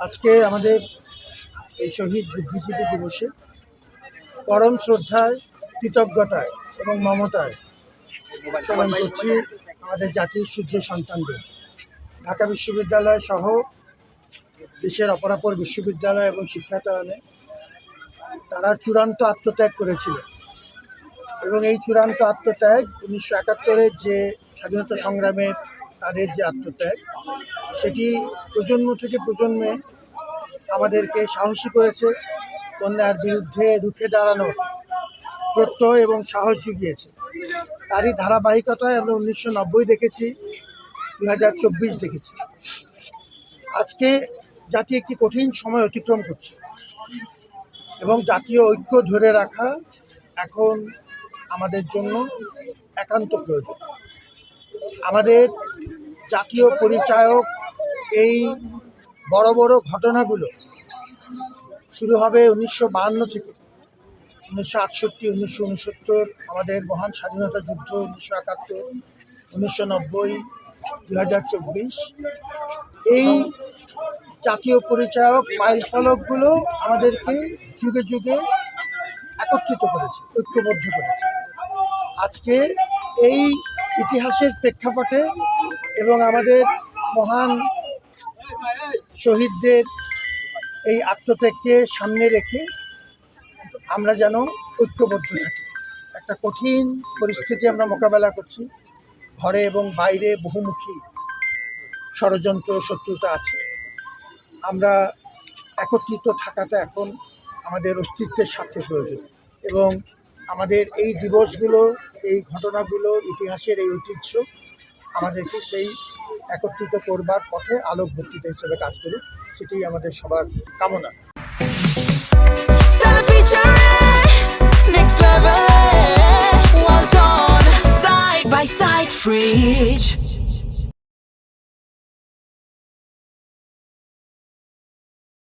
আজকে আমাদের এই শহীদ বুদ্ধিজীবী দিবসে পরম শ্রদ্ধায়, কৃতজ্ঞতায় এবং মমতায় স্মরণ করছি আমাদের জাতির সূর্য সন্তানদের। ঢাকা বিশ্ববিদ্যালয় সহ দেশের অপরাপর বিশ্ববিদ্যালয় এবং শিক্ষায়তনে তারা চূড়ান্ত আত্মত্যাগ করেছিল এবং এই চূড়ান্ত আত্মত্যাগ 1971-এর যে স্বাধীনতা সংগ্রামের তাদের যে আত্মত্যাগ, সেটি প্রজন্ম থেকে প্রজন্মে আমাদেরকে সাহসী করেছে, অন্যায়ের বিরুদ্ধে রুখে দাঁড়ানোর প্রত্যয় এবং সাহস জুগিয়েছে। তারই ধারাবাহিকতায় আমরা 1990 দেখেছি, 2024 দেখেছি। আজকে জাতি একটি কঠিন সময় অতিক্রম করছে এবং জাতীয় ঐক্য ধরে রাখা এখন আমাদের জন্য একান্ত প্রয়োজন। আমাদের জাতীয় পরিচায়ক এই বড় বড় ঘটনাগুলো শুরু হবে 1952 থেকে, 1968, 1969, আমাদের মহান স্বাধীনতা যুদ্ধ, 1971, 1990, 2024। এই জাতীয় পরিচায়ক মাইল ফলকগুলো আমাদেরকে যুগে যুগে একত্রিত করেছে, ঐক্যবদ্ধ করেছে। আজকে এই ইতিহাসের প্রেক্ষাপটে এবং আমাদের মহান শহীদদের এই আত্মত্যাগকে সামনে রেখে আমরা যেন ঐক্যবদ্ধ থাকি। একটা কঠিন পরিস্থিতি আমরা মোকাবেলা করছি, ঘরে এবং বাইরে বহুমুখী ষড়যন্ত্র, শত্রুতা আছে। আমরা একত্রিত থাকাটা এখন আমাদের অস্তিত্বের স্বার্থে প্রয়োজন এবং আমাদের এই দিবসগুলো, এই ঘটনাগুলো, ইতিহাসের এই ঐতিহ্য আমাদেরকে সেই একত্রিত করবার পথে আলোক বক্তৃতা হিসেবে কাজ করুক, সেটাই আমাদের সবার কামনা। Next level, well done, side by side, fridge.